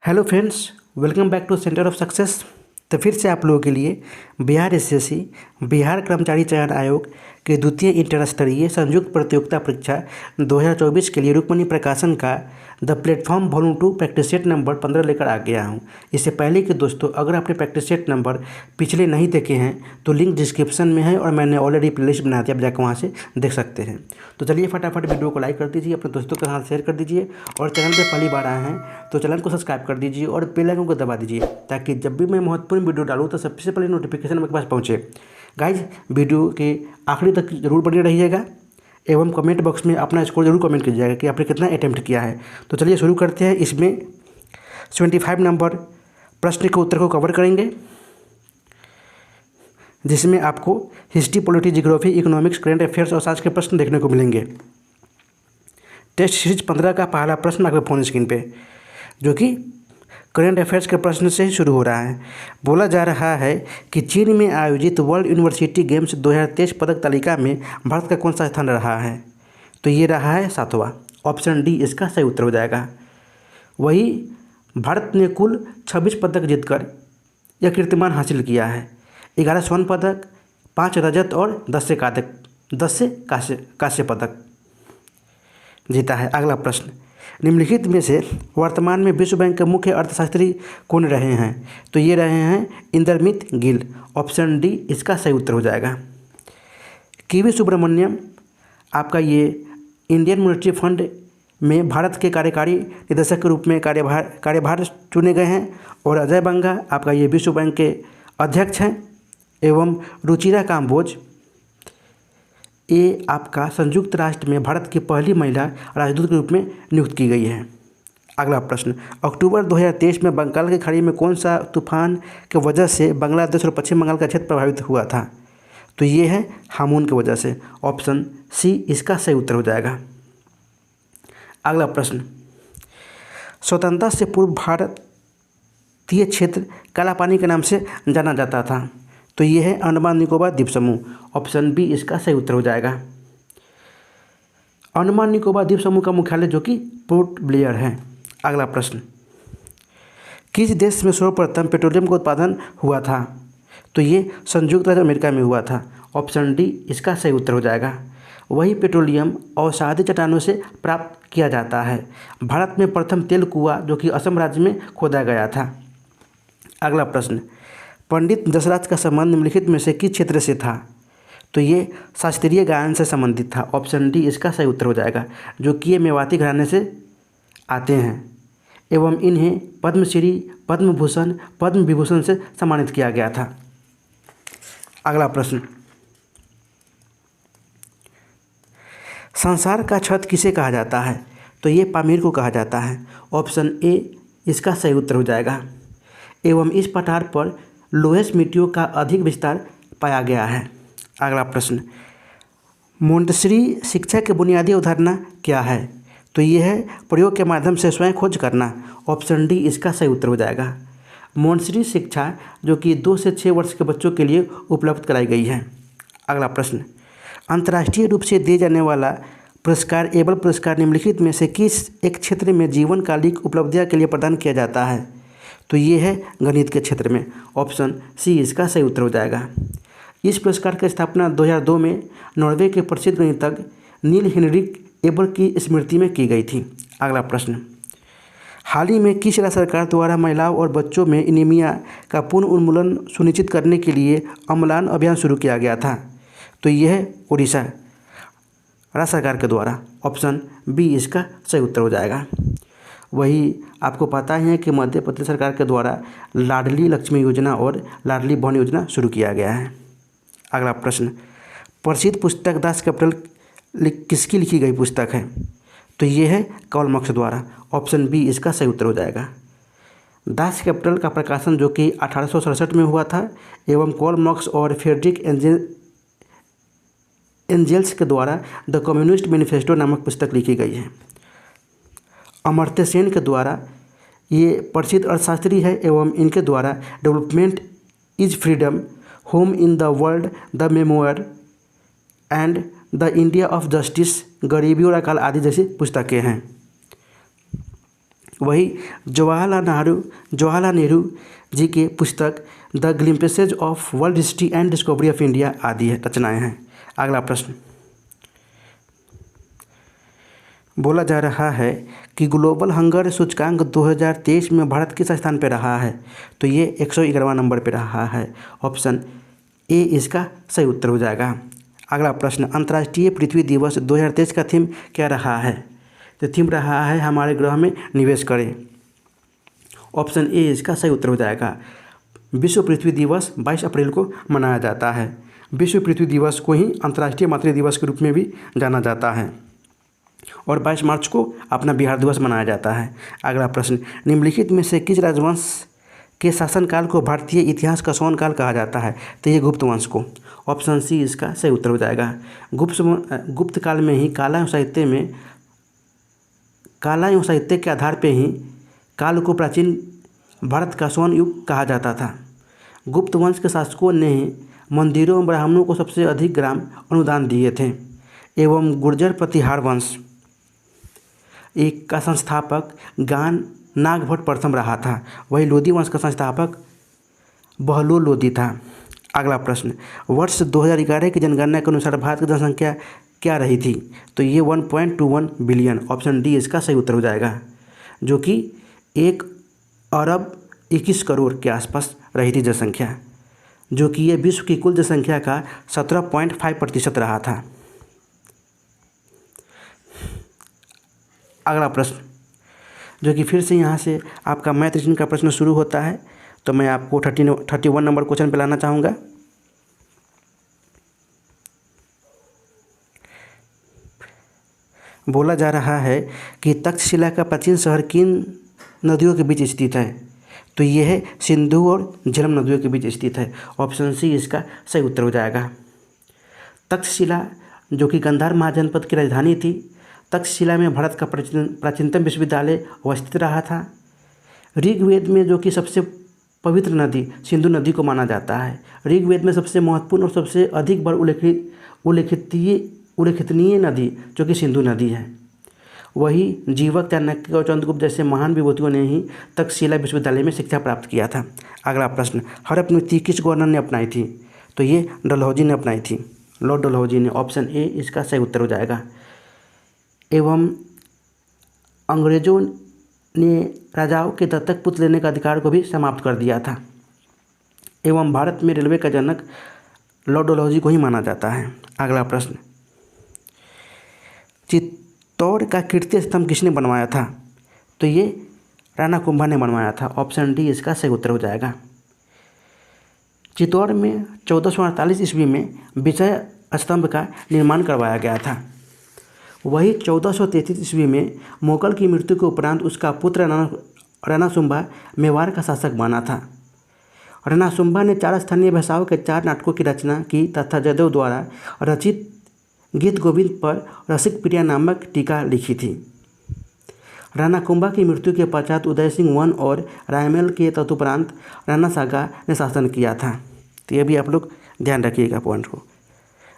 Hello friends, welcome back to centre of success. तो फिर से आप लोगों के लिए बिहार एसएससी बिहार कर्मचारी चयन आयोग के द्वितीय इंटर स्तरीय संयुक्त प्रतियोगिता परीक्षा 2024 के लिए रुक्मणी प्रकाशन का the platform volume 2 practice set number 15 लेकर आ गया हूं। इससे पहले कि दोस्तों, अगर आपने प्रैक्टिस सेट नंबर पिछले नहीं देखे हैं तो लिंक डिस्क्रिप्शन में है और मैंने ऑलरेडी प्लेलिस्ट बना दिया, आप जाकर वहाँ से देख सकते हैं। तो चलिए फटाफट वीडियो को लाइक कर दीजिए, अपने दोस्तों के साथ शेयर कर दीजिए और चैनल पर पहली बार आए हैं तो चैनल को सब्सक्राइब कर दीजिए और बेल आइकन को दबा दीजिए ताकि जब भी मैं महत्वपूर्ण वीडियो डालूँ तो सबसे पहले नोटिफिकेशन मेरे पास पहुँचे। गाइज, वीडियो के आखिरी तक जरूर बने रहिएगा एवं कमेंट बॉक्स में अपना स्कोर जरूर कमेंट कीजिएगा कि आपने कितना अटेम्प्ट किया है। तो चलिए शुरू करते हैं। इसमें 75 नंबर प्रश्न के उत्तर को कवर करेंगे, जिसमें आपको history, polity, geography, economics, current affairs और साइंस के प्रश्न देखने को मिलेंगे। टेस्ट सीरीज 15 का पहला प्रश्न आपके फोन स्क्रीन पे, जो कि करंट अफेयर्स के प्रश्न से शुरू हो रहा है। बोला जा रहा है कि चीन में आयोजित वर्ल्ड यूनिवर्सिटी गेम्स 2023 पदक तालिका में भारत का कौन सा स्थान रहा है? तो ये रहा है 7वां। ऑप्शन डी इसका सही उत्तर हो जाएगा। वही भारत ने कुल 26 पदक जीतकर यह कीर्तिमान हासिल किया है। 11 स्वर्ण पदक, 5 रजत और 10 से कांस्य पदक जीता है। अगला प्रश्न, निम्नलिखित में से वर्तमान में विश्व बैंक के मुख्य अर्थशास्त्री कौन रहे हैं? तो ये रहे हैं इंद्रमित गिल। ऑप्शन डी इसका सही उत्तर हो जाएगा। के.वी. सुब्रमण्यम आपका ये इंडियन मॉनेटरी फंड में भारत के कार्यकारी निदेशक के रूप में कार्यभार चुने गए हैं और अजय बंगा आपका ये विश्व बैंक के अध्यक्ष हैं एवं रुचिरा काम्बोज ये आपका संयुक्त राष्ट्र में भारत की पहली महिला राजदूत के रूप में नियुक्त की गई है। अगला प्रश्न, अक्टूबर 2023 में बंगाल की खाड़ी में कौन सा तूफान की वजह से बांग्लादेश और पश्चिम बंगाल का क्षेत्र प्रभावित हुआ था? तो ये है हामून की वजह से। ऑप्शन सी इसका सही उत्तर हो जाएगा। अगला प्रश्न, स्वतंत्रता से पूर्व भारतीय क्षेत्र काला पानी के नाम से जाना जाता था। तो ये है अंडमान निकोबार द्वीप समूह। ऑप्शन बी इसका सही उत्तर हो जाएगा। अंडमान निकोबार द्वीप समूह का मुख्यालय जो कि पोर्ट ब्लेयर है। अगला प्रश्न, किस देश में सर्वप्रथम पेट्रोलियम का उत्पादन हुआ था? तो ये संयुक्त राज्य अमेरिका में हुआ था। ऑप्शन डी इसका सही उत्तर हो जाएगा। वही पेट्रोलियम अवसादी चट्टानों से प्राप्त किया जाता है। भारत में प्रथम तेल कुआं जो कि असम राज्य में खोदा गया था। अगला प्रश्न, पंडित जसराज का संबंध निम्नलिखित में से किस क्षेत्र से था? तो ये शास्त्रीय गायन से संबंधित था। ऑप्शन डी इसका सही उत्तर हो जाएगा, जो कि ये मेवाती घराने से आते हैं एवं इन्हें पद्मश्री, पद्म भूषण, पद्म विभूषण से सम्मानित किया गया था। अगला प्रश्न, संसार का छत किसे कहा जाता है? तो ये पामीर को कहा जाता है। ऑप्शन ए इसका सही उत्तर हो जाएगा। एवं इस पठार पर लोहेस मिट्टियों का अधिक विस्तार पाया गया है। अगला प्रश्न, मोंटेसरी शिक्षा की बुनियादी अवधारणा क्या है? तो ये है प्रयोग के माध्यम से स्वयं खोज करना। ऑप्शन डी इसका सही उत्तर हो जाएगा। मोंटेसरी शिक्षा जो कि 2 से 6 वर्ष के बच्चों के लिए उपलब्ध कराई गई है। अगला प्रश्न, अंतर्राष्ट्रीय रूप से दिए जाने वाला पुरस्कार एबल पुरस्कार निम्नलिखित में से किस एक क्षेत्र में जीवनकालिक उपलब्धियां के लिए प्रदान किया जाता है? तो ये है गणित के क्षेत्र में। ऑप्शन सी इसका सही उत्तर हो जाएगा। इस पुरस्कार की स्थापना 2002 में नॉर्वे के प्रसिद्ध गणितज्ञ नील हेनरिक एबल की स्मृति में की गई थी। अगला प्रश्न, हाल ही में किस राज्य सरकार द्वारा महिलाओं और बच्चों में एनीमिया का पूर्ण उन्मूलन सुनिश्चित करने के लिए अम्लान अभियान शुरू किया गया था? तो यह है उड़ीसा राज्य सरकार के द्वारा। ऑप्शन बी इसका सही उत्तर हो जाएगा। वही आपको पता ही है कि मध्य प्रदेश सरकार के द्वारा लाडली लक्ष्मी योजना और लाडली बहन योजना शुरू किया गया है। अगला प्रश्न, प्रसिद्ध पुस्तक दास कैपिटल किसकी लिखी गई पुस्तक है? तो ये है कार्ल मार्क्स द्वारा। ऑप्शन बी इसका सही उत्तर हो जाएगा। दास कैपिटल का प्रकाशन जो कि 1867 में हुआ था एवं कार्ल मार्क्स और फ्रेडरिक एंजेल्स के द्वारा द कम्युनिस्ट मैनिफेस्टो नामक पुस्तक लिखी गई है। अमर्त्य सेन के द्वारा ये प्रसिद्ध अर्थशास्त्री है एवं इनके द्वारा development is freedom, home in the world, the memoir and the India of justice, गरीबी और अकाल आदि जैसी पुस्तकें हैं। वही जवाहरलाल नेहरू जी के पुस्तक The Glimpses of World History and Discovery of India आदि रचनाएं हैं। अगला प्रश्न बोला जा रहा है कि ग्लोबल हंगर सूचकांक 2023 में भारत किस स्थान पर रहा है? तो ये 111वां नंबर पर रहा है। ऑप्शन ए इसका सही उत्तर हो जाएगा। अगला प्रश्न, अंतर्राष्ट्रीय पृथ्वी दिवस 2023 का थीम क्या रहा है? तो थीम रहा है हमारे ग्रह में निवेश करें। ऑप्शन ए इसका सही उत्तर हो जाएगा। विश्व पृथ्वी दिवस 22 अप्रैल को मनाया जाता है। विश्व पृथ्वी दिवस को ही अंतर्राष्ट्रीय मातृ दिवस के रूप में भी जाना जाता है और 22 मार्च को अपना बिहार दिवस मनाया जाता है। अगला प्रश्न, निम्नलिखित में से किस राजवंश के शासनकाल को भारतीय इतिहास का स्वर्ण काल कहा जाता है? तो ये गुप्त वंश को। ऑप्शन सी इसका सही उत्तर हो जाएगा। गुप्त काल में ही कला एवं साहित्य के आधार पर ही काल को प्राचीन भारत का स्वर्ण युग कहा जाता था। गुप्त वंश के शासकों ने मंदिरों और ब्राह्मणों को सबसे अधिक ग्राम अनुदान दिए थे एवं गुर्जर प्रतिहार वंश एक का संस्थापक नागभट्ट प्रथम रहा था। वही लोधी वंश का संस्थापक बहलोल लोधी था। अगला प्रश्न, वर्ष 2011 की जनगणना के अनुसार भारत की जनसंख्या क्या रही थी? तो ये 1.21 बिलियन। ऑप्शन डी इसका सही उत्तर हो जाएगा, जो कि 1 अरब 21 करोड़ के आसपास रही थी जनसंख्या, जो कि ये विश्व की कुल जनसंख्या का 17.5% रहा था। अगला प्रश्न, जो कि फिर से यहाँ से आपका मैथ रीजनिंग का प्रश्न शुरू होता है, तो मैं आपको 31 नंबर क्वेश्चन पे लाना चाहूँगा। बोला जा रहा है कि तक्षशिला का प्राचीन शहर किन नदियों के बीच स्थित है? तो ये है सिंधु और झेलम नदियों के बीच स्थित है। ऑप्शन सी इसका सही उत्तर हो जाएगा। तक्षशिला जो कि गांधार महाजनपद की राजधानी थी, तक्षशिला में भारत का प्राचीनतम विश्वविद्यालय अवस्थित रहा था। ऋग्वेद में जो कि सबसे पवित्र नदी सिंधु नदी को माना जाता है। ऋग्वेद में सबसे महत्वपूर्ण और सबसे अधिक बार उल्लेखनीय नदी जो कि सिंधु नदी है। वही जीवक, चाणक्य और चंद्रगुप्त जैसे महान विभूतियों ने ही तक्षशिला विश्वविद्यालय में शिक्षा प्राप्त किया था। अगला प्रश्न, हड़प्पा नीति किस गवर्नर ने अपनाई थी? तो ये डलहौजी ने अपनाई थी, लॉर्ड डलहौजी ने। ऑप्शन ए इसका सही उत्तर हो जाएगा। एवं अंग्रेजों ने राजाओं के दत्तक पुत्र लेने का अधिकार को भी समाप्त कर दिया था। एवं भारत में रेलवे का जनक लॉर्ड डलहौजी को ही माना जाता है। अगला प्रश्न, चित्तौड़ का कीर्ति स्तंभ किसने बनवाया था? तो ये राणा कुंभा ने बनवाया था। ऑप्शन डी इसका सही उत्तर हो जाएगा। चित्तौड़ में 1448 ईस्वी में विजय स्तंभ का निर्माण करवाया गया था। वही 1433 ईस्वी में मुगल की मृत्यु के उपरांत उसका पुत्र राणा सुंबा मेवाड़ का शासक बना था। राणा सुंबा ने 4 स्थानीय भाषाओं के 4 नाटकों की रचना की तथा जयदेव द्वारा रचित गीत गोविंद पर रसिक प्रिया नामक टीका लिखी थी। राणा कुंभा की मृत्यु के पश्चात उदय सिंह वन और रायमेल के तदुपरांत राणा सागा ने शासन किया था। तो ये भी आप लोग ध्यान रखिएगा पॉइंट को।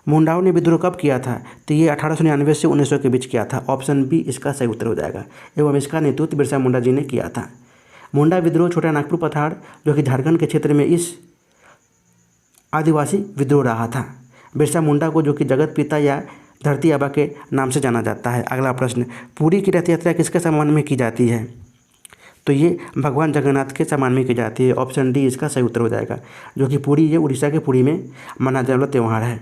मुंडाओं ने विद्रोह कब किया था? तो ये 1899 से 1900 के बीच किया था। ऑप्शन बी इसका सही उत्तर हो जाएगा। एवं इसका नेतृत्व बिरसा मुंडा जी ने किया था। मुंडा विद्रोह छोटा नागपुर पठार जो कि झारखंड के क्षेत्र में इस आदिवासी विद्रोह रहा था। बिरसा मुंडा को जो कि जगत पिता या धरती आबा के नाम से जाना जाता है। अगला प्रश्न, पुरी की रथ यात्रा किसके सम्मान में की जाती है? तो ये भगवान जगन्नाथ के सम्मान में की जाती है। ऑप्शन डी इसका सही उत्तर हो जाएगा, जो कि पुरी ये उड़ीसा के पुरी में मनाया जाने वाला त्यौहार है।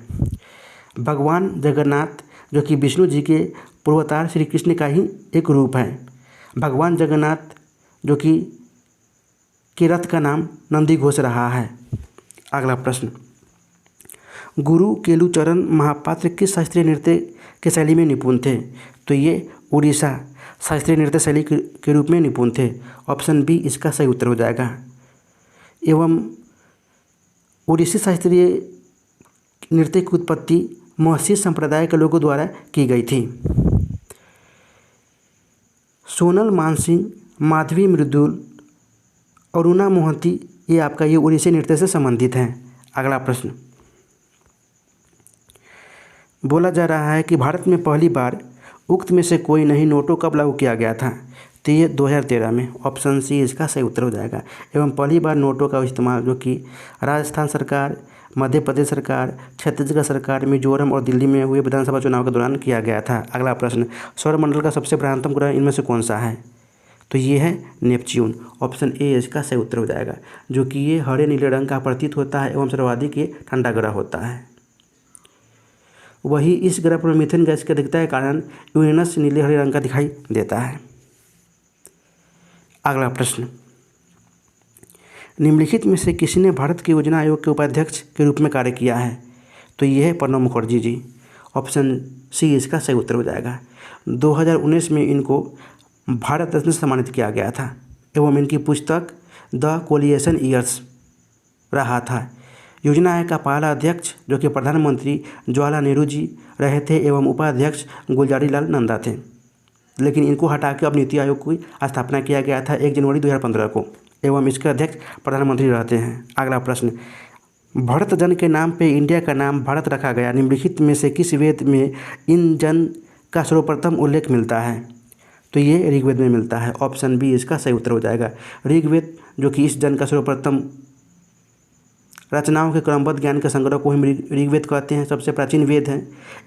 भगवान जगन्नाथ जो कि विष्णु जी के पूर्वावतार श्री कृष्ण का ही एक रूप है। भगवान जगन्नाथ जो कि के रथ का नाम नंदी घोष रहा है। अगला प्रश्न, गुरु केलुचरण महापात्र किस शास्त्रीय नृत्य के शैली में निपुण थे? तो ये उड़ीसा शास्त्रीय नृत्य शैली के रूप में निपुण थे। ऑप्शन बी इसका सही उत्तर हो जाएगा। एवं उड़ीसी शास्त्रीय नृत्य की उत्पत्ति महसी संप्रदाय के लोगों द्वारा की गई थी। सोनल मानसिंह, माधवी मृदुल, अरुणा मोहंती ये आपका ये उड़ीसी नृत्य से संबंधित हैं। अगला प्रश्न, बोला जा रहा है कि भारत में पहली बार उक्त में से कोई नहीं नोटों कब लागू किया गया था? तो ये 2013 में, ऑप्शन सी इसका सही उत्तर हो जाएगा। एवं पहली बार नोटों का इस्तेमाल जो कि राजस्थान सरकार, मध्य प्रदेश सरकार, छत्तीसगढ़ सरकार, मिजोरम और दिल्ली में हुए विधानसभा चुनाव के दौरान किया गया था। अगला प्रश्न, सौरमंडल का सबसे बृहत्तम ग्रह इनमें से कौन सा है? तो ये है नेपच्यून। ऑप्शन ए इसका सही उत्तर हो जाएगा, जो कि ये हरे नीले रंग का प्रतीत होता है एवं सर्वाधिक ये ठंडा ग्रह होता है। वही इस ग्रह पर मीथेन गैस की अधिकता के कारण यूरेनस नीले हरे रंग का दिखाई देता है। अगला प्रश्न, निम्नलिखित में से किसने भारत के योजना आयोग के उपाध्यक्ष के रूप में कार्य किया है? तो ये है प्रणब मुखर्जी जी। ऑप्शन सी इसका सही उत्तर हो जाएगा। 2019 में इनको भारत रत्न से सम्मानित किया गया था एवं इनकी पुस्तक द कोलिएशन ईयर्स रहा था। योजना आयोग का पहला अध्यक्ष जो कि प्रधानमंत्री जवाहरलाल नेहरू जी रहे थे एवं उपाध्यक्ष गुलजारी लाल नंदा थे, लेकिन इनको हटा के अब नीति आयोग की स्थापना किया गया था 1 जनवरी 2015 को एवं इसके अध्यक्ष प्रधानमंत्री रहते हैं। अगला प्रश्न, भरत जन के नाम पे इंडिया का नाम भारत रखा गया, निम्नलिखित में से किस वेद में इन जन का सर्वप्रथम उल्लेख मिलता है? तो ये ऋग्वेद में मिलता है। ऑप्शन बी इसका सही उत्तर हो जाएगा। ऋग्वेद जो कि इस जन का सर्वप्रथम रचनाओं के क्रमबद्ध ज्ञान के संग्रह को ही ऋग्वेद कहते हैं, सबसे प्राचीन वेद है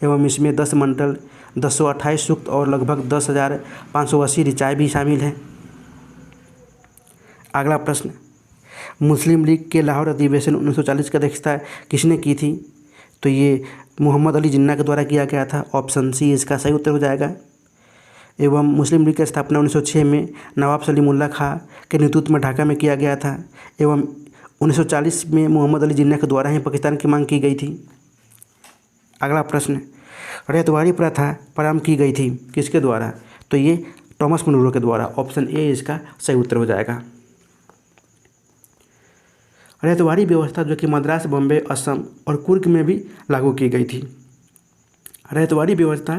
एवं इसमें 10 मंडल, 228 सूक्त और लगभग 10,580 ऋचाएँ भी शामिल हैं। अगला प्रश्न, मुस्लिम लीग के लाहौर अधिवेशन 1940 की अध्यक्षता किसने की थी? तो ये मोहम्मद अली जिन्ना के द्वारा किया गया था। ऑप्शन सी इसका सही उत्तर हो जाएगा। एवं मुस्लिम लीग की स्थापना 1906 में नवाब सलीमुल्लाह खां के नेतृत्व में ढाका में किया गया था एवं 1940 में मोहम्मद अली जिन्ना के द्वारा ही पाकिस्तान की मांग की गई थी। अगला प्रश्न, रैयतवाड़ी प्रथा प्रारंभ की गई थी किसके द्वारा? तो ये थॉमस मुनरो के द्वारा। ऑप्शन ए इसका सही उत्तर हो जाएगा। रैयतवाड़ी व्यवस्था जो कि मद्रास, बॉम्बे, असम और कुर्ग में भी लागू की गई थी। रैयतवाड़ी व्यवस्था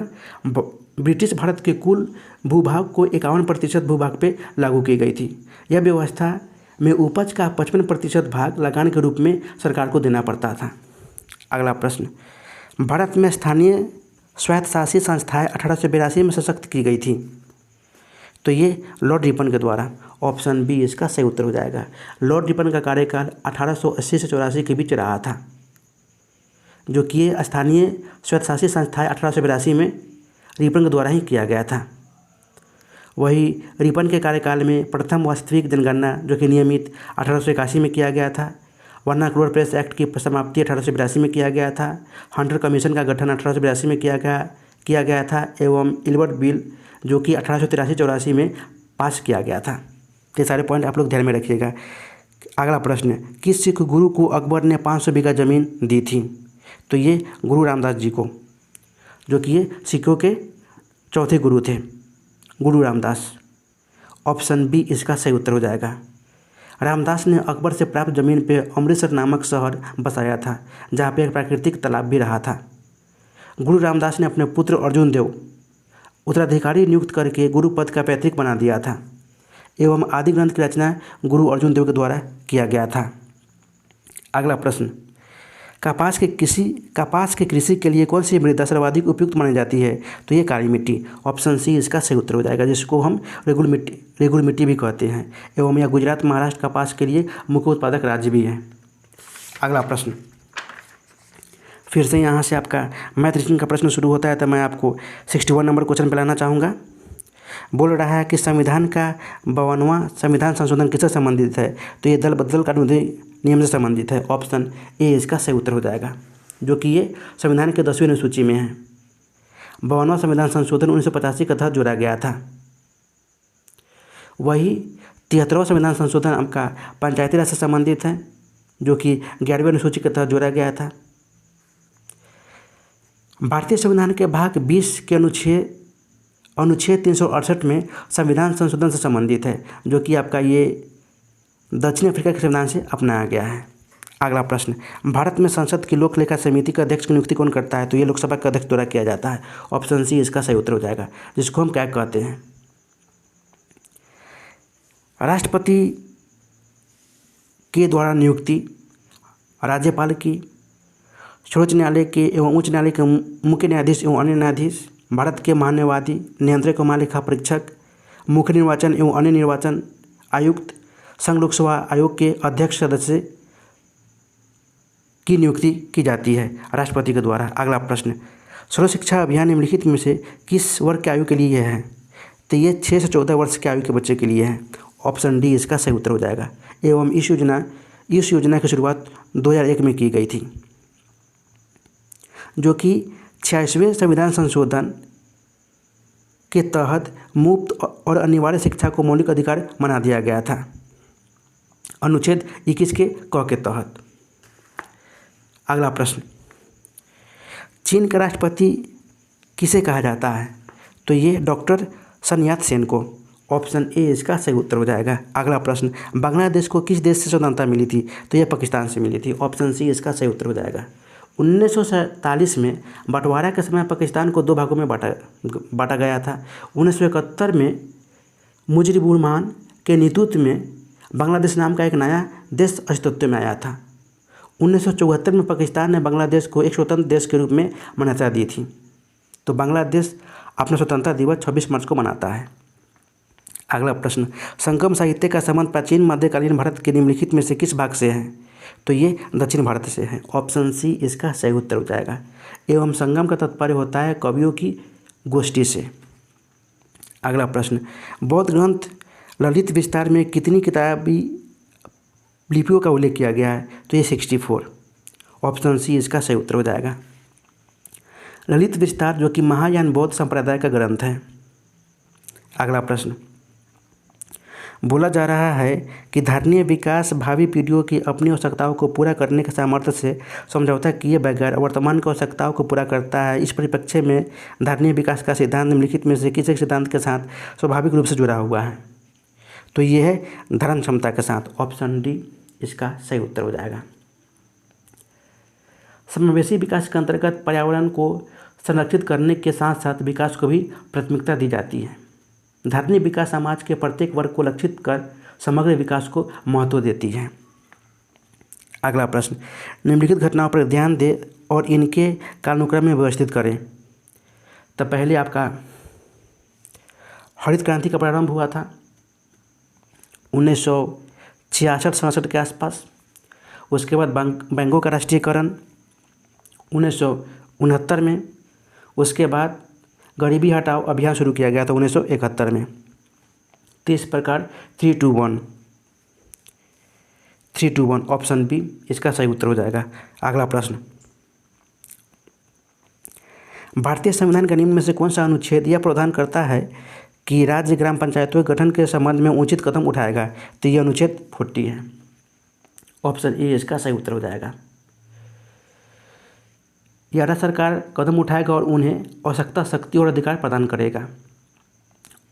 ब्रिटिश भारत के कुल भूभाग को 51% भूभाग पे लागू की गई थी। यह व्यवस्था में उपज का 55% भाग लगान के रूप में सरकार को देना पड़ता था। अगला प्रश्न, भारत में स्थानीय स्वायत्तशासी संस्थाएं 1882 में सशक्त की गई थी। तो ये लॉर्ड रिपन के द्वारा। ऑप्शन बी इसका सही उत्तर हो जाएगा। लॉर्ड रिपन का कार्यकाल 1880 से 84 के बीच रहा था, जो कि ये स्थानीय स्वायत्तशासी संस्थाएं 1882 में रिपन के द्वारा ही किया गया था। वही रिपन के कार्यकाल में प्रथम वास्तविक जनगणना जो कि नियमित 1881 में किया गया था। वर्नाकुलर प्रेस एक्ट की समाप्ति 1882 में किया गया था। हंटर कमीशन का गठन 1882 में किया गया था एवं इल्बर्ट बिल जो कि 1883-84 में पास किया गया था। ये सारे पॉइंट आप लोग ध्यान में रखिएगा। अगला प्रश्न, किस सिख गुरु को अकबर ने 500 बीघा ज़मीन दी थी? तो ये गुरु रामदास जी को, जो कि ये सिखों के चौथे गुरु थे, गुरु रामदास। ऑप्शन बी इसका सही उत्तर हो जाएगा। रामदास ने अकबर से प्राप्त जमीन पे अमृतसर नामक शहर बसाया था, जहाँ पे एक प्राकृतिक तालाब भी रहा था। गुरु रामदास ने अपने पुत्र अर्जुन देव उत्तराधिकारी नियुक्त करके गुरु पद का पैतृक बना दिया था एवं आदि ग्रंथ की रचना गुरु अर्जुन देव के द्वारा किया गया था। अगला प्रश्न, कपास के कृषि के लिए कौन सी मृदा सर्वाधिक उपयुक्त मानी जाती है? तो ये काली मिट्टी। ऑप्शन सी इसका सही उत्तर हो जाएगा, जिसको हम रेगुल मिट्टी भी कहते हैं एवं यह गुजरात, महाराष्ट्र कपास के लिए मुख्य उत्पादक राज्य भी है। अगला प्रश्न, फिर से यहाँ से आपका मैथ रीजनिंग का प्रश्न शुरू होता है, तो मैं आपको 61 नंबर क्वेश्चन पे लाना चाहूँगा। बोल रहा है कि संविधान का 52वां संविधान संशोधन किससे संबंधित है? तो ये दल बदल कानूनी नियम से संबंधित है। ऑप्शन ए इसका सही उत्तर हो जाएगा, जो कि ये संविधान के 10वीं अनुसूची में है। 52वां संविधान संशोधन 1985 के तहत जोड़ा गया था। वही 73वां संविधान संशोधन आपका पंचायती राज से संबंधित है, जो कि 11वीं अनुसूची के तहत जोड़ा गया था। भारतीय संविधान के भाग 20 के अनुच्छेद 368 में संविधान संशोधन से संबंधित है, जो कि आपका ये दक्षिण अफ्रीका के संविधान से अपनाया गया है। अगला प्रश्न, भारत में संसद की लोक लेखा समिति का अध्यक्ष की नियुक्ति कौन करता है? तो ये लोकसभा के अध्यक्ष द्वारा किया जाता है। ऑप्शन सी इसका सही उत्तर हो जाएगा, जिसको हम क्या कहते हैं। राष्ट्रपति के द्वारा नियुक्ति राज्यपाल की, सर्वोच्च न्यायालय के एवं उच्च न्यायालय के मुख्य न्यायाधीश एवं अन्य न्यायाधीश, भारत के महान्यायवादी, नियंत्रक व महालेखा परीक्षक, मुख्य निर्वाचन एवं अन्य निर्वाचन आयुक्त संघ लोकसेवा आयोग के अध्यक्ष सदस्य की नियुक्ति की जाती है राष्ट्रपति के द्वारा। अगला प्रश्न, सर्व शिक्षा अभियान निम्नलिखित में से किस वर्ग के आयु के लिए है? तो ये 6 से 14 वर्ष के आयु के बच्चे के लिए है। ऑप्शन डी इसका सही उत्तर हो जाएगा। एवं इस योजना की शुरुआत 2001 में की गई थी, जो कि 86वें संविधान संशोधन के तहत मुफ्त और अनिवार्य शिक्षा को मौलिक अधिकार बना दिया गया था, अनुच्छेद 21 के क के तहत। अगला प्रश्न, चीन का राष्ट्रपति किसे कहा जाता है? तो ये डॉक्टर सन यात सेन को। ऑप्शन ए इसका सही उत्तर हो जाएगा। अगला प्रश्न, बांग्लादेश को किस देश से स्वतंत्रता मिली थी? तो यह पाकिस्तान से मिली थी। ऑप्शन सी इसका सही उत्तर हो जाएगा। 1947 में बंटवारा के समय पाकिस्तान को 2 भागों में बांटा गया था। 1971 में मुजीबुर रहमान के नेतृत्व में बांग्लादेश नाम का एक नया देश अस्तित्व में आया था। 1974 में पाकिस्तान ने बांग्लादेश को एक स्वतंत्र देश के रूप में मान्यता दी थी। तो बांग्लादेश अपना स्वतंत्रता दिवस 26 मार्च को मनाता है। अगला प्रश्न, संगम साहित्य का संबंध प्राचीन मध्यकालीन भारत के निम्नलिखित में से किस भाग से है? तो ये दक्षिण भारत से है। ऑप्शन सी इसका सही उत्तर हो जाएगा। एवं संगम का तात्पर्य होता है कवियों की गोष्ठी से। अगला प्रश्न, बौद्ध ग्रंथ ललित विस्तार में कितनी किताबी लिपियों का उल्लेख किया गया है? तो ये 64। ऑप्शन सी इसका सही उत्तर हो जाएगा। ललित विस्तार जो कि महायान बौद्ध संप्रदाय का ग्रंथ है। अगला प्रश्न, बोला जा रहा है कि धारणीय विकास भावी पीढ़ियों की अपनी आवश्यकताओं को पूरा करने के सामर्थ्य से समझौता किए बगैर वर्तमान की आवश्यकताओं को पूरा करता है। इस परिप्रेक्ष्य में धारणीय विकास का सिद्धांत निम्नलिखित में से किस एक सिद्धांत के साथ स्वाभाविक रूप से जुड़ा हुआ है? तो ये है धारण क्षमता के साथ। ऑप्शन डी इसका सही उत्तर हो जाएगा। समावेशी विकास के अंतर्गत पर्यावरण को संरक्षित करने के साथ साथ विकास को भी प्राथमिकता दी जाती है। धारणीय विकास समाज के प्रत्येक वर्ग को लक्षित कर समग्र विकास को महत्व देती है। अगला प्रश्न, निम्नलिखित घटनाओं पर ध्यान दें और इनके कालानुक्रम में व्यवस्थित करें। तो पहले आपका हरित क्रांति का प्रारंभ हुआ था 1966-67 के आसपास। उसके बाद बैंकों का राष्ट्रीयकरण 1969 में। उसके बाद गरीबी हटाओ अभियान शुरू किया गया था 1971 में। तो इस प्रकार 321 ऑप्शन बी इसका सही उत्तर हो जाएगा। अगला प्रश्न, भारतीय संविधान के निम्न में से कौन सा अनुच्छेद यह प्रावधान करता है कि राज्य ग्राम पंचायतों के गठन के संबंध में उचित कदम उठाएगा? तो यह अनुच्छेद 40 है। ऑप्शन ए इसका सही उत्तर हो जाएगा। यह राज्य सरकार कदम उठाएगा और उन्हें आवश्यकता, शक्ति और अधिकार प्रदान करेगा।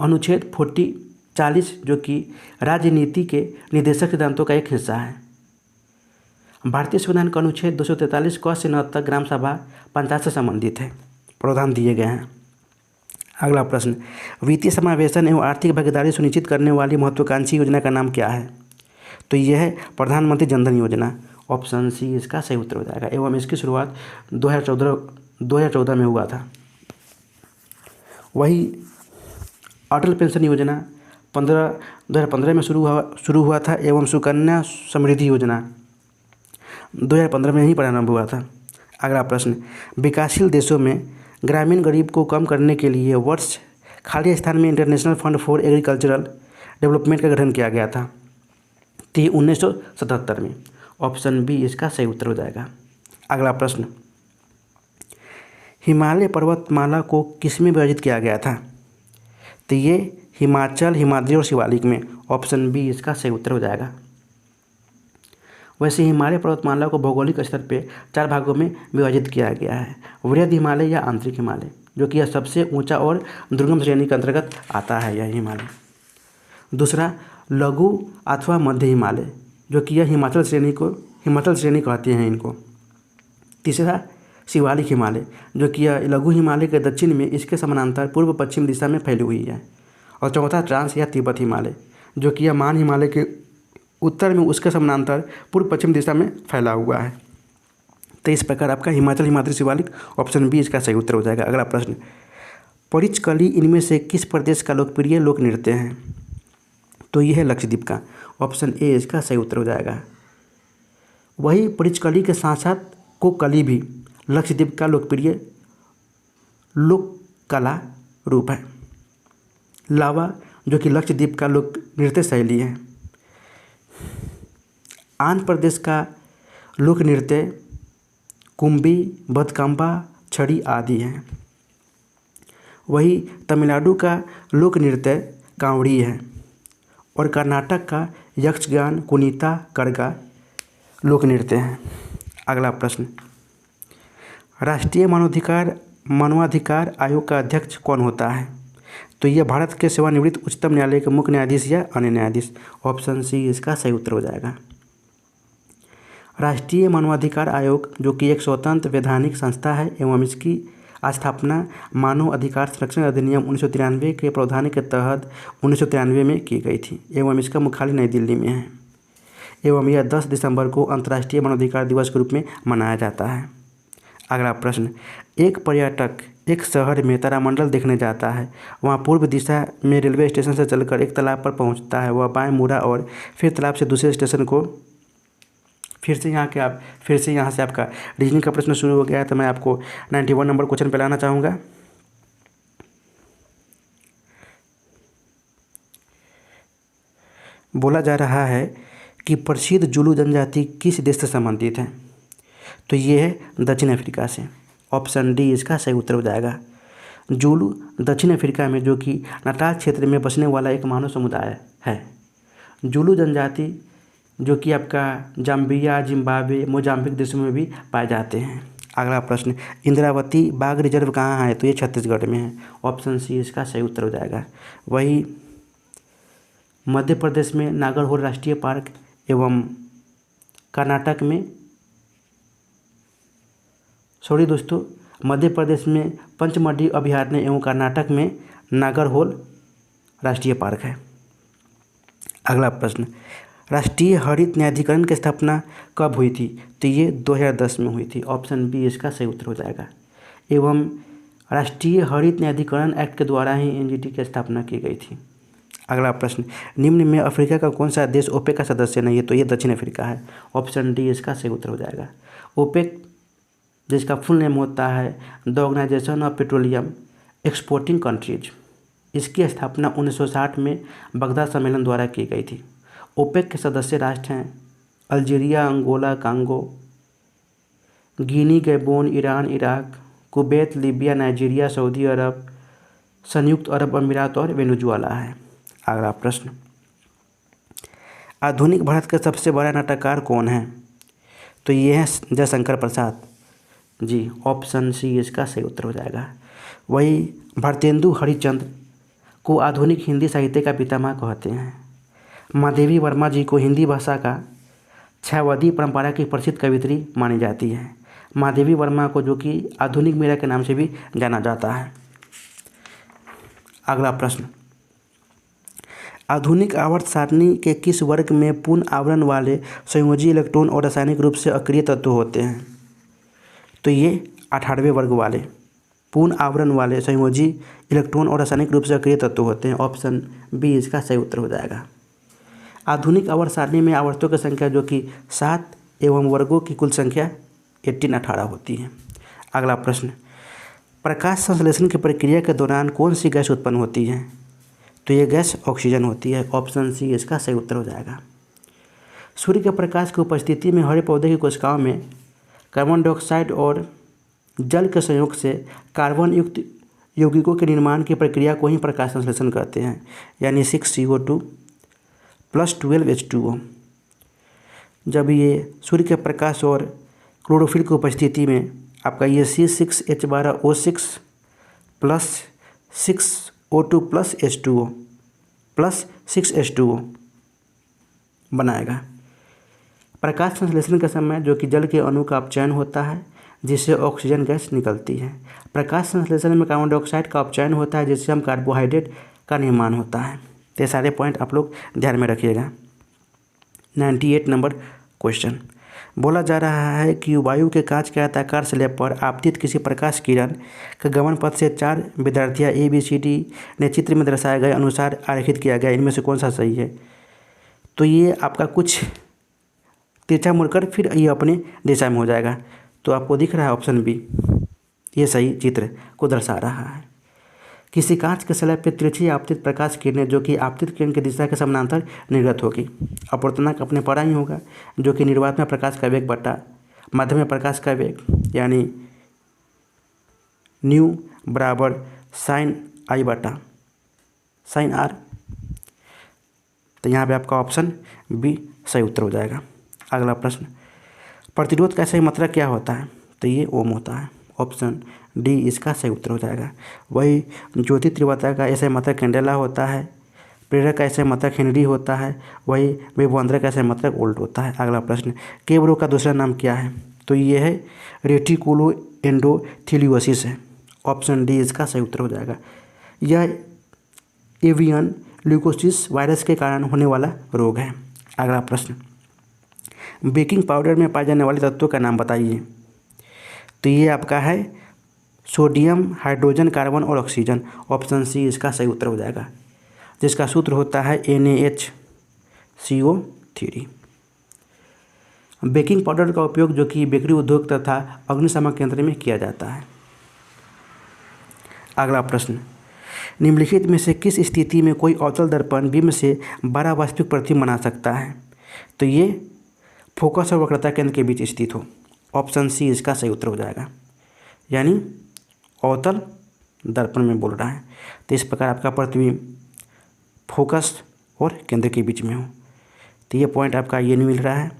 अनुच्छेद 40 जो कि राजनीति के निर्देशक सिद्धांतों का एक हिस्सा है। भारतीय संविधान का अनुच्छेद 243 क से 9 तक ग्राम सभा पंचायत से संबंधित है, प्रावधान दिए गए हैं। अगला प्रश्न, वित्तीय समावेशन एवं आर्थिक भागीदारी सुनिश्चित करने वाली महत्वाकांक्षी योजना का नाम क्या है? तो यह है प्रधानमंत्री जनधन योजना। ऑप्शन सी इसका सही उत्तर हो जाएगा। एवं इसकी शुरुआत 2014 में हुआ था। वही अटल पेंशन योजना 2015 में शुरू हुआ था। एवं सुकन्या समृद्धि योजना 2015 में ही प्रारंभ हुआ था। अगला प्रश्न, विकासशील देशों में ग्रामीण गरीब को कम करने के लिए वर्ष खाली स्थान में international fund for agricultural development का गठन किया गया था। तो 1977 में। ऑप्शन बी इसका सही उत्तर हो जाएगा। अगला प्रश्न, हिमालय पर्वतमाला को किस में विभाजित किया गया था? तो ये हिमाचल, हिमाद्री और शिवालिक में। ऑप्शन बी इसका सही उत्तर हो जाएगा। वैसे हिमालय पर्वतमाला को भौगोलिक स्तर पे 4 भागों में विभाजित किया गया है। वृहद हिमालय या आंतरिक हिमालय, जो कि यह सबसे ऊंचा और दुर्गम श्रेणी के अंतर्गत आता है यह हिमालय। दूसरा लघु अथवा मध्य हिमालय, जो कि यह हिमाचल श्रेणी कहते हैं इनको। तीसरा शिवालिक हिमालय, जो कि यह लघु हिमालय के दक्षिण में इसके समानांतर पूर्व पश्चिम दिशा में फैली हुई है। और चौथा ट्रांस या तिब्बत हिमालय, जो कि यह मान हिमालय के उत्तर में उसके समानांतर पूर्व पश्चिम दिशा में फैला हुआ है। तो इस प्रकार आपका हिमाचल, हिमाद्री, शिवालिक ऑप्शन बी इसका सही उत्तर हो जाएगा। अगला प्रश्न, परिचकली इनमें से किस प्रदेश का लोकप्रिय लोक नृत्य है? तो यह है लक्षद्वीप का। ऑप्शन ए इसका सही उत्तर हो जाएगा। वही परिचकली के साथ साथ कोकली भी लक्षद्वीप का लोकप्रिय लोक कला रूप है। लावा जो कि लक्षद्वीप का लोक नृत्य शैली है। आंध्र प्रदेश का लोक नृत्य कुंबी, बदकम्बा, छड़ी आदि है। वही तमिलनाडु का लोक नृत्य कांवड़ी है और कर्नाटक का यक्षगान, कुनीता, करगा लोक नृत्य है। अगला प्रश्न, राष्ट्रीय मानवाधिकार आयोग का अध्यक्ष कौन होता है? तो यह भारत के सेवानिवृत्त उच्चतम न्यायालय के मुख्य न्यायाधीश या अन्य न्यायाधीश। ऑप्शन सी इसका सही उत्तर हो जाएगा। राष्ट्रीय मानवाधिकार आयोग जो कि एक स्वतंत्र वैधानिक संस्था है एवं इसकी स्थापना मानव अधिकार संरक्षण अधिनियम 1993 के प्रावधान के तहत 1993 में की गई थी एवं इसका मुख्यालय नई दिल्ली में है एवं यह 10 दिसंबर को अंतर्राष्ट्रीय मानवाधिकार दिवस के रूप में मनाया जाता है। अगला प्रश्न, एक पर्यटक एक शहर में तारामंडल देखने जाता है। वहाँ पूर्व दिशा में रेलवे स्टेशन से चलकर एक तालाब पर पहुँचता है। वह बाएं मुड़ा और फिर तालाब से दूसरे स्टेशन को फिर से यहाँ से आपका रीजनिंग का प्रश्न शुरू हो गया है। तो मैं आपको 91 नंबर क्वेश्चन पे लाना चाहूँगा। बोला जा रहा है कि प्रसिद्ध जुलू जनजाति किस देश से संबंधित है? तो ये है दक्षिण अफ्रीका से। ऑप्शन डी इसका सही उत्तर हो जाएगा। जुलू दक्षिण अफ्रीका में जो कि नाटाल क्षेत्र में बसने वाला एक मानव समुदाय है। जुलू जनजाति जो कि आपका जाम्बिया, जिम्बाब्वे, मोजाम्बिक देशों में भी पाए जाते हैं। अगला प्रश्न, इंद्रावती बाघ रिजर्व कहाँ है? तो ये छत्तीसगढ़ में है। ऑप्शन सी इसका सही उत्तर हो जाएगा। वही मध्य प्रदेश में नागरहोल राष्ट्रीय पार्क एवं कर्नाटक में मध्य प्रदेश में पंचमढ़ी अभयारण्य एवं कर्नाटक में नागरहोल राष्ट्रीय पार्क है। अगला प्रश्न, राष्ट्रीय हरित न्यायाधिकरण की स्थापना कब हुई थी? तो ये 2010 में हुई थी। ऑप्शन बी इसका सही उत्तर हो जाएगा। एवं राष्ट्रीय हरित न्यायाधिकरण एक्ट के द्वारा ही एनजीटी की स्थापना की गई थी। अगला प्रश्न, निम्न में अफ्रीका का कौन सा देश ओपेक का सदस्य नहीं है? तो ये दक्षिण अफ्रीका है। ऑप्शन डी इसका सही उत्तर हो जाएगा। ओपेक जिसका फुल नेम होता है the organisation of petroleum exporting countries, इसकी स्थापना 1960 में बगदाद सम्मेलन द्वारा की गई थी। ओपेक के सदस्य राष्ट्र हैं Algeria, Angola, Congo, Guinea, Gabon, Iran, Iraq, Kuwait, Libya, Nigeria, Saudi Arab, संयुक्त अरब अमीरात और वेनेजुएला है। अगला प्रश्न, आधुनिक भारत का सबसे बड़ा नाटककार कौन है? तो ये है जयशंकर प्रसाद जी। ऑप्शन सी इसका सही उत्तर हो जाएगा। वही भारतेंदु हरिश्चंद्र को आधुनिक हिंदी साहित्य का पितामह कहते हैं। महादेवी वर्मा जी को हिंदी भाषा का छायावादी परंपरा की प्रसिद्ध कवियत्री मानी जाती है। महादेवी वर्मा को जो कि आधुनिक मीरा के नाम से भी जाना जाता है। अगला प्रश्न, आधुनिक आवर्त सारणी के किस वर्ग में पूर्ण आवरण वाले संयोजी इलेक्ट्रॉन और रासायनिक रूप से अक्रिय तत्व होते हैं? तो ये 18वें वर्ग वाले पूर्ण आवरण वाले संयोजी इलेक्ट्रॉन और रासायनिक रूप से अक्रिय तत्व होते हैं। ऑप्शन बी इसका सही उत्तर हो जाएगा। आधुनिक आवर्त सारणी में आवर्तों की संख्या जो कि 7 एवं वर्गों की कुल संख्या 18 होती है। अगला प्रश्न, प्रकाश संश्लेषण की प्रक्रिया के दौरान कौन सी गैस उत्पन्न होती है? तो ये गैस ऑक्सीजन होती है। ऑप्शन सी इसका सही उत्तर हो जाएगा। सूर्य के प्रकाश की उपस्थिति में हरे पौधे की कोशिकाओं में कार्बन डाइऑक्साइड और जल के संयोग से कार्बन युक्त यौगिकों के निर्माण की प्रक्रिया को ही प्रकाश संश्लेषण कहते हैं, यानी 6CO2 + 12H2O। जब ये सूर्य के प्रकाश और क्लोरोफिल की उपस्थिति में आपका ये C6H12O6 + 6O2 + H2O + 6H2O बनाएगा। प्रकाश संश्लेषण के समय जो कि जल के अणु का अपचयन होता है जिससे ऑक्सीजन गैस निकलती है। प्रकाश संश्लेषण में कार्बन डाइऑक्साइड का अपचयन होता है जिससे हम कार्बोहाइड्रेट का निर्माण होता है। तो ये सारे पॉइंट आप लोग ध्यान में रखिएगा। 98 नंबर क्वेश्चन, बोला जा रहा है कि वायु के कांच के आयताकार स्लैब पर आपतित किसी प्रकाश किरण का गमन पथ से 4 विद्यार्थियां ABCD ने चित्र में दर्शाए गए अनुसार आरेखित किया गया, इनमें से कौन सा सही है। तो ये आपका कुछ तिरछा मुड़कर फिर ये अपने दिशा में हो जाएगा। तो आपको दिख रहा है ऑप्शन बी, ये सही चित्र को दर्शा रहा है। किसी कांच के स्लैब पर तिरछी आपतित प्रकाश किरणें जो कि आपतित किरण की दिशा के समानांतर निर्गत होगी। अपवर्तनांक अपने पड़ा ही होगा, जो कि निर्वात में प्रकाश का वेग बटा माध्यम में प्रकाश का वेग, यानी न्यू बराबर साइन आई बटा साइन आर। तो यहाँ पे आपका ऑप्शन बी सही उत्तर हो जाएगा। अगला प्रश्न, प्रतिरोध का सही मात्रक क्या होता है। तो ये ओम होता है, ऑप्शन डी इसका सही उत्तर हो जाएगा। वही ज्योति तीव्रता का ऐसे मात्रक कैंडेला होता है, प्रेरक का ऐसे मात्रक हेनरी होता है, वही विभवांतर का ऐसे मात्रक वोल्ट होता है। अगला प्रश्न, केव रोग का दूसरा नाम क्या है। तो ये है रेटिकुलो एंडोथेलियोसिस है, ऑप्शन डी इसका सही उत्तर हो जाएगा। यह एवियन ल्यूकोसिस वायरस के कारण होने वाला रोग है। अगला प्रश्न, बेकिंग पाउडर में पाए जाने वाले तत्वों का नाम बताइए। तो ये आपका है सोडियम, हाइड्रोजन, कार्बन और ऑक्सीजन, ऑप्शन सी इसका सही उत्तर हो जाएगा, जिसका सूत्र होता है NaHCO3। बेकिंग पाउडर का उपयोग जो कि बेकरी उद्योग तथा अग्निशामक केंद्र में किया जाता है। अगला प्रश्न, निम्नलिखित में से किस स्थिति में कोई अवतल दर्पण बिंब से 12 वास्तविक प्रतिबिंब बना सकता है। तो ये फोकस और वक्रता केंद्र के बीच स्थित हो, ऑप्शन सी इसका सही उत्तर हो जाएगा, यानी अवतल दर्पण में बोल रहा है। तो इस प्रकार आपका प्रतिबिंब फोकस और केंद्र के बीच में हो। तो ये पॉइंट आपका ये नहीं मिल रहा है,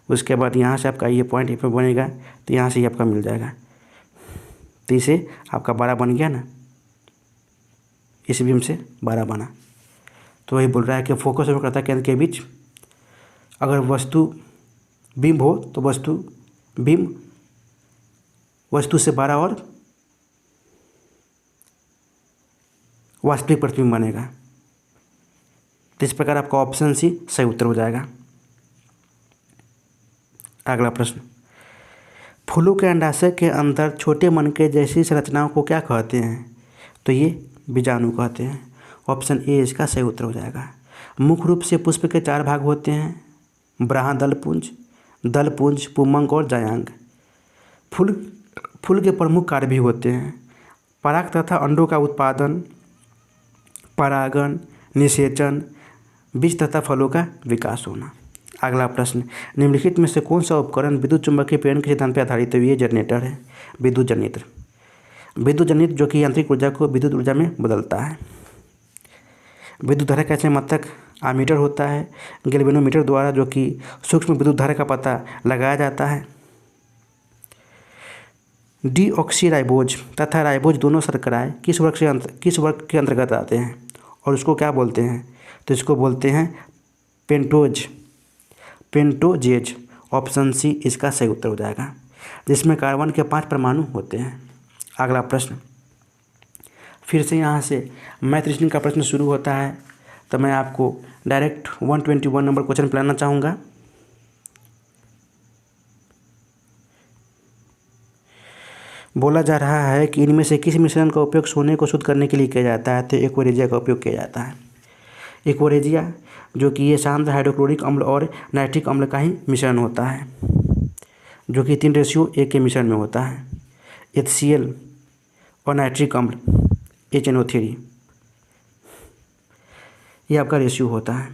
उसके बाद यहाँ से आपका ये पॉइंट यहाँ पे बनेगा, तो यहाँ से ये आपका मिल जाएगा। तो इसे आपका 12 बन गया ना, इस बिंब से 12 बना। तो वही बोल रहा है कि फोकस और वक्रता केंद्र के बीच अगर वस्तु बिंब हो तो बिंब वस्तु से 12 और वास्तविक प्रतिबिंब बनेगा। तो इस प्रकार आपका ऑप्शन सी सही उत्तर हो जाएगा। अगला प्रश्न, फूलों के अंडाशय के अंदर छोटे मनके जैसी संरचनाओं को क्या कहते हैं। तो ये बीजाणु कहते हैं, ऑप्शन ए इसका सही उत्तर हो जाएगा। मुख्य रूप से पुष्प के 4 भाग होते हैं, ब्राह्म दलपुंज, पुमंग और जायांग। फूल के प्रमुख कार्य भी होते हैं, पराग तथा अंडों का उत्पादन, परागण, निषेचन, बीज तथा फलों का विकास होना। अगला प्रश्न, निम्नलिखित में से कौन सा उपकरण विद्युत चुम्बकीय प्रेरण के सिद्धांत पर आधारित है। ये जनरेटर है, विद्युत जनित्र जो कि यांत्रिक ऊर्जा को विद्युत ऊर्जा में बदलता है। विद्युत धारा का ऐसे मात्रक आमीटर होता है, गैल्वेनोमीटर द्वारा जो कि सूक्ष्म विद्युत धारा का पता लगाया जाता है। डीऑक्सीराइबोज तथा राइबोज दोनों शर्कराएं किस वर्ग के अंतर्गत आते हैं और उसको क्या बोलते हैं। तो इसको बोलते हैं पेंटोजेज, ऑप्शन सी इसका सही उत्तर हो जाएगा, जिसमें कार्बन के 5 परमाणु होते हैं। अगला प्रश्न, फिर से यहाँ से मैथ रीजनिंग का प्रश्न शुरू होता है, तो मैं आपको डायरेक्ट 121 नंबर क्वेश्चन पिलाना चाहूँगा। बोला जा रहा है कि इनमें से किस मिश्रण का उपयोग सोने को शुद्ध करने के लिए किया जाता है। तो एक्वारेजिया का उपयोग किया जाता है। एक्वारेजिया जो कि ये शांत हाइड्रोक्लोरिक अम्ल और नाइट्रिक अम्ल का ही मिश्रण होता है, जो कि 3:1 के मिश्रण में होता है। HCl और नाइट्रिक अम्ल HNO3, ये आपका रेशियो होता है।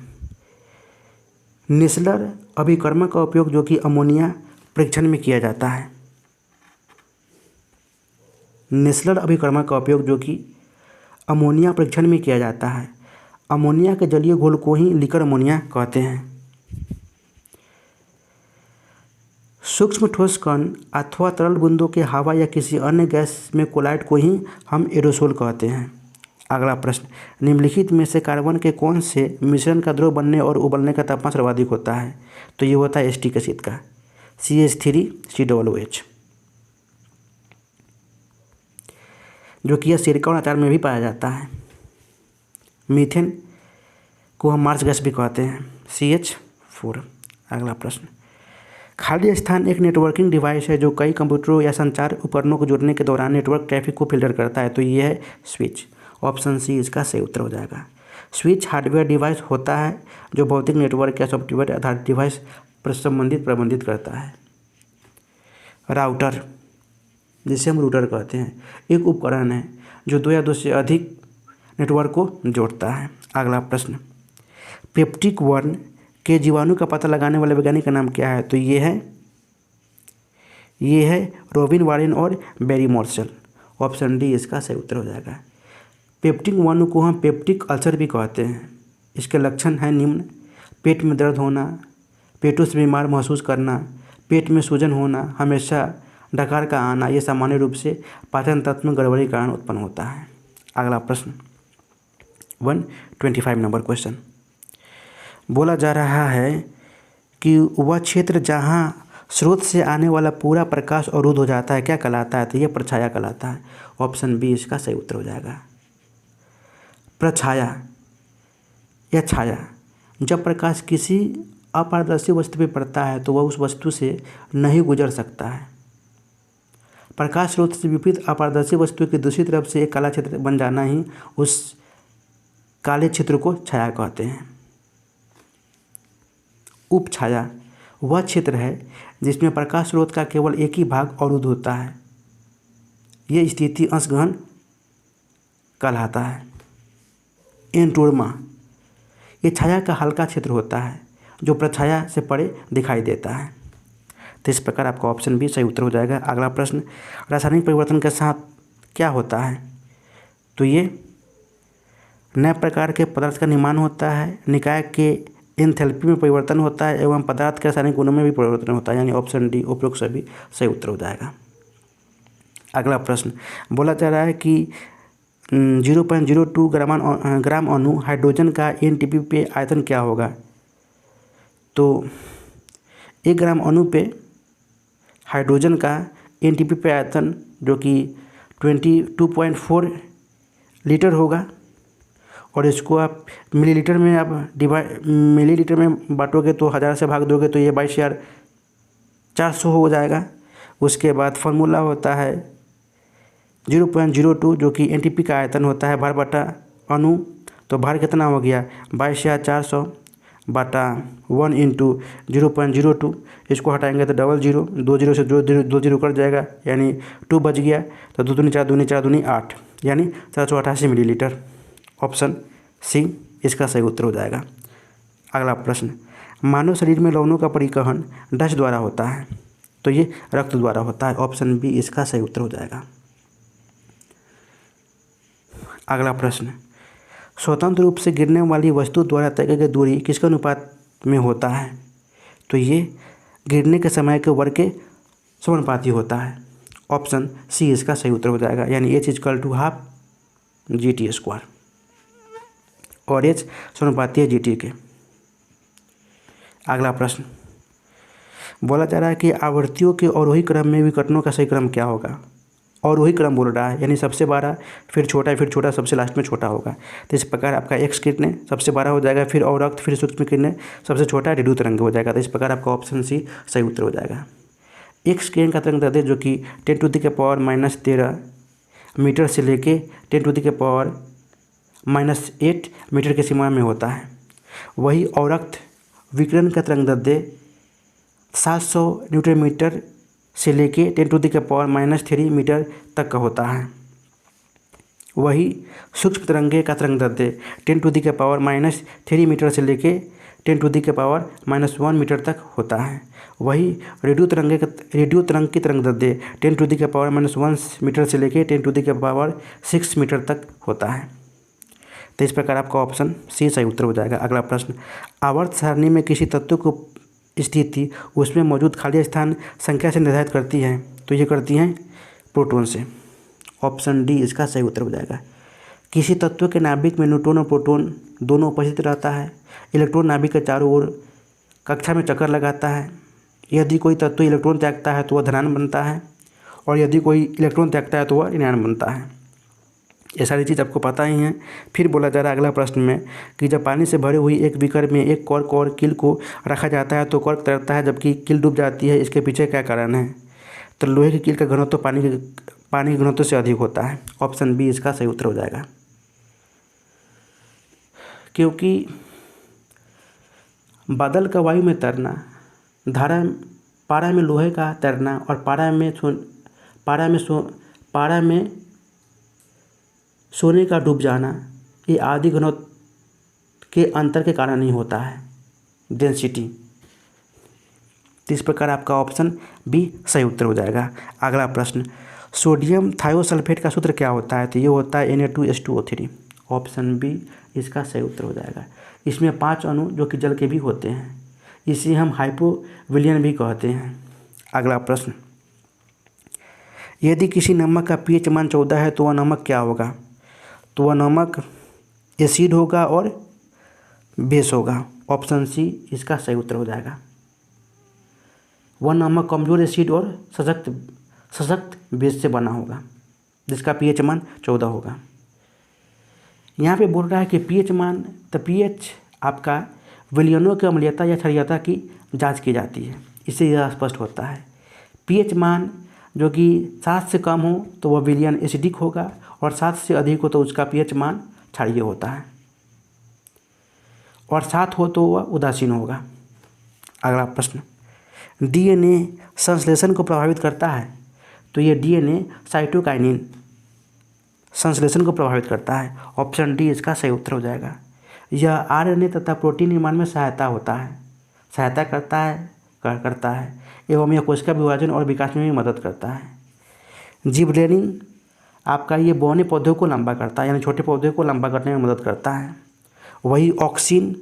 नेसलर अभिकर्मक का उपयोग जो कि अमोनिया परीक्षण में किया जाता है। नेसलर अभिकर्मक का उपयोग जो कि अमोनिया परीक्षण में किया जाता है। अमोनिया के जलीय घोल को ही लिकर अमोनिया कहते हैं। सूक्ष्म ठोस कण अथवा तरल बूंदों के हवा या किसी अन्य गैस में कोलाइड को ही हम एरोसोल कहते हैं। अगला प्रश्न, निम्नलिखित में से कार्बन के कौन से मिश्रण का द्रव बनने और उबलने का तापमान सर्वाधिक होता है। तो ये होता है एसिटिक एसिड का CH3COOH, जो कि यह सिरका और अचार में भी पाया जाता है। मीथेन को हम मार्स गैस भी कहते हैं, CH4। अगला प्रश्न, खाली स्थान एक नेटवर्किंग डिवाइस है जो कई कंप्यूटरों या संचार उपकरणों को जोड़ने के दौरान नेटवर्क ट्रैफिक को फिल्टर करता है। तो ये है स्विच। ऑप्शन सी इसका सही उत्तर हो जाएगा। स्विच हार्डवेयर डिवाइस होता है जो भौतिक नेटवर्क या सॉफ्टवेयर आधारित डिवाइस पर प्रबंधित करता है। राउटर, जिसे हम रूटर कहते हैं, एक उपकरण है जो दो या दो से अधिक नेटवर्क को जोड़ता है। अगला प्रश्न, पेप्टिक वर्म के जीवाणु का पता लगाने वाले वैज्ञानिक का नाम क्या है? तो ये है रॉबिन वारेन और बैरी मोर्सेल। ऑप्शन डी इसका सही उत्तर हो जाएगा। पेप्टिक वर्म को हम पेप्टिक अल्सर भी कहते हैं। इसके लक्षण हैं निम्न: पेट में दर्द होना, पेटों से बीमार महसूस करना, पेट में सूजन होना, हमेशा डकार का आना। ये सामान्य रूप से पाचन तंत्र में गड़बड़ी के कारण उत्पन्न होता है। अगला प्रश्न 125 नंबर क्वेश्चन, बोला जा रहा है कि वह क्षेत्र जहाँ स्रोत से आने वाला पूरा प्रकाश अवरुद्ध हो जाता है क्या कहलाता है? तो यह प्रछाया कहलाता है। ऑप्शन बी इसका सही उत्तर हो जाएगा। प्रछाया या छाया, जब प्रकाश किसी अपारदर्शी वस्तु पर पड़ता है तो वह उस वस्तु से नहीं गुजर सकता है। प्रकाश स्रोत से विपरीत अपारदर्शी वस्तु की दूसरी तरफ से एक काला क्षेत्र बन जाना ही उस काले क्षेत्र को छाया कहते हैं। उपछाया वह क्षेत्र है जिसमें प्रकाश स्रोत का केवल एक ही भाग अवरुद्ध होता है। यह स्थिति अंशग्रहण कहलाता है। एंटोर्मा, ये छाया का हल्का क्षेत्र होता है जो प्रछाया से परे दिखाई देता है। तो इस प्रकार आपका ऑप्शन बी सही उत्तर हो जाएगा। अगला प्रश्न, रासायनिक परिवर्तन के साथ क्या होता है? तो ये नए प्रकार के पदार्थ का निर्माण होता है, निकाय के एंथैल्पी में परिवर्तन होता है एवं पदार्थ के रासायनिक गुणों में भी परिवर्तन होता है। यानी ऑप्शन डी उपरोक्त सभी सही उत्तर हो जाएगा। अगला प्रश्न, बोला जा रहा है कि 0.02 ग्राम अणु हाइड्रोजन का एनटीपी पे आयतन क्या होगा? तो 1 ग्राम अणु पे हाइड्रोजन का एनटीपी पे आयतन जो कि 22.4 लीटर होगा। और इसको आप मिलीलीटर में बांटोगे तो 1000 से भाग दोगे तो ये 22,400 हो जाएगा। उसके बाद फॉर्मूला होता है 0.02 जो कि एनटीपी का आयतन होता है भार बटा अणु। तो भार कितना हो गया? 22,400 बटा 1 इंटू 0.02। इसको हटाएंगे तो 00, 20 से 20 कट जाएगा यानी 2 बच गया। तो 2 दूनी 4 दूनी 4 दूनी 8 यानी 488 मिलीलीटर। ऑप्शन सी इसका सही उत्तर हो जाएगा। अगला प्रश्न, मानव शरीर में लवणों का परिवहन डच द्वारा होता है। तो ये रक्त द्वारा होता है। ऑप्शन बी इसका सही उत्तर हो जाएगा। अगला प्रश्न, स्वतंत्र रूप से गिरने वाली वस्तु द्वारा तय की गई दूरी किसके अनुपात में होता है? तो ये गिरने के समय के वर्ग के समानुपाती होता है। ऑप्शन सी इसका सही उत्तर हो जाएगा। यानी h = ½ GT²। और h समानुपाती है GT के। अगला प्रश्न, बोला जा रहा है कि आवृत्तियों के अवरोही क्रम में विकर्णों का सही क्रम क्या होगा? अवरोही क्रम बोल रहा है यानी सबसे बड़ा फिर छोटा सबसे लास्ट में छोटा होगा। तो इस प्रकार आपका एक्स किरणें सबसे बड़ा हो जाएगा, फिर अवरक्त, फिर सूक्ष्म किरणें सबसे छोटा रेडियो तरंग हो जाएगा। तो इस प्रकार आपका ऑप्शन सी सही उत्तर हो जाएगा। एक्स किरण का तरंग दैर्ध्य जो कि 10⁻⁻13 मीटर से लेके 10⁻⁻8 मीटर की सीमा में होता है। वही अवरक्त विकिरण का तरंग दैर्ध्य 700 न्यूटन मीटर से लेके 10⁻⁻3 मीटर तक का होता है। वही सूक्ष्म तरंगे का तरंग दैर्ध्य 10⁻⁻3 मीटर से लेके 10⁻⁻1 मीटर तक होता है। वही रेडियो तरंग की तरंग दैर्ध्य 10⁻⁻1 मीटर से लेके 10⁻6 मीटर तक होता है। तो इस प्रकार आपका ऑप्शन सी सही उत्तर हो जाएगा। अगला प्रश्न, आवर्त सारणी में किसी तत्व को स्थिति उसमें मौजूद खाली स्थान संख्या से निर्धारित करती है। तो ये करती हैं प्रोटॉन से। ऑप्शन डी इसका सही उत्तर हो जाएगा। किसी तत्व के नाभिक में न्यूट्रॉन और प्रोटॉन दोनों उपस्थित रहता है। इलेक्ट्रॉन नाभिक के चारों ओर कक्षा में चक्कर लगाता है। यदि कोई तत्व इलेक्ट्रॉन त्यागता है तो वह धनायन बनता है और यदि कोई इलेक्ट्रॉन त्यागता है तो वह ऋणायन बनता है। ये सारी चीज़ आपको पता ही है। फिर बोला जा रहा है अगला प्रश्न में कि जब पानी से भरी हुई एक बीकर में एक कॉर्क और कील को रखा जाता है तो कॉर्क तैरता है जबकि कील डूब जाती है, इसके पीछे क्या कारण है? तो लोहे की कील का घनत्व पानी के घनत्व से अधिक होता है। ऑप्शन बी इसका सही उत्तर हो जाएगा। क्योंकि बादल का वायु में तैरना, पारा में लोहे का तैरना और पारा में सोने का डूब जाना, ये आदि घनत्व के अंतर के कारण नहीं होता है, डेंसिटी। तो इस प्रकार आपका ऑप्शन बी सही उत्तर हो जाएगा। अगला प्रश्न, सोडियम थायोसल्फेट का सूत्र क्या होता है? तो ये होता है Na2H2O3। ऑप्शन बी इसका सही उत्तर हो जाएगा। इसमें 5 अणु जो कि जल के भी होते हैं, इसे हम हाइपोविलियन भी कहते हैं। अगला प्रश्न, यदि किसी नमक का pH मान 14 है तो वह नमक क्या होगा? तो वह नमक एसिड होगा और बेस होगा। ऑप्शन सी इसका सही उत्तर हो जाएगा। वह नमक कमज़ोर एसिड और सशक्त बेस से बना होगा जिसका pH मान 14 होगा। यहाँ पे बोल रहा है कि pH मान, तो pH आपका विलयनों की अम्लीयता या क्षारीयता की जांच की जाती है, इससे यह स्पष्ट होता है। pH मान जो कि 7 से कम हो तो वह विलयन एसिडिक होगा और 7 से अधिक हो तो उसका pH मान क्षारीय होता है, और 7 हो तो वह उदासीन होगा। अगला प्रश्न, DNA संश्लेषण को प्रभावित करता है? तो ये DNA साइटोकाइनिन संश्लेषण को प्रभावित करता है। ऑप्शन डी इसका सही उत्तर हो जाएगा। यह RNA तथा प्रोटीन निर्माण में सहायता करता है एवं यह कोशिका विभाजन और विकास में भी मदद करता है। जिबरेलिन आपका ये बौने पौधों को लंबा करता है, यानी छोटे पौधों को लंबा करने में मदद करता है। वही ऑक्सिन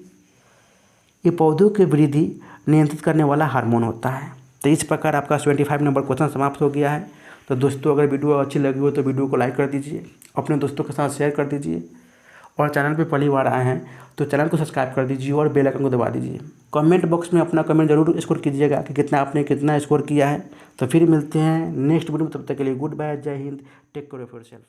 ये पौधों की वृद्धि नियंत्रित करने वाला हार्मोन होता है। तो इस प्रकार आपका 75 नंबर क्वेश्चन समाप्त हो गया है। तो दोस्तों, अगर वीडियो अच्छी लगी हो तो वीडियो को लाइक कर दीजिए, अपने दोस्तों के साथ शेयर कर दीजिए, और चैनल पे पहली बार आए हैं तो चैनल को सब्सक्राइब कर दीजिए और बेल आइकन को दबा दीजिए। कमेंट बॉक्स में अपना कमेंट जरूर स्कोर कीजिएगा कि कितना स्कोर किया है। तो फिर मिलते हैं नेक्स्ट वीडियो में, तब तक के लिए गुड बाय, जय हिंद, टेक केयर ऑफ योरसेल्फ।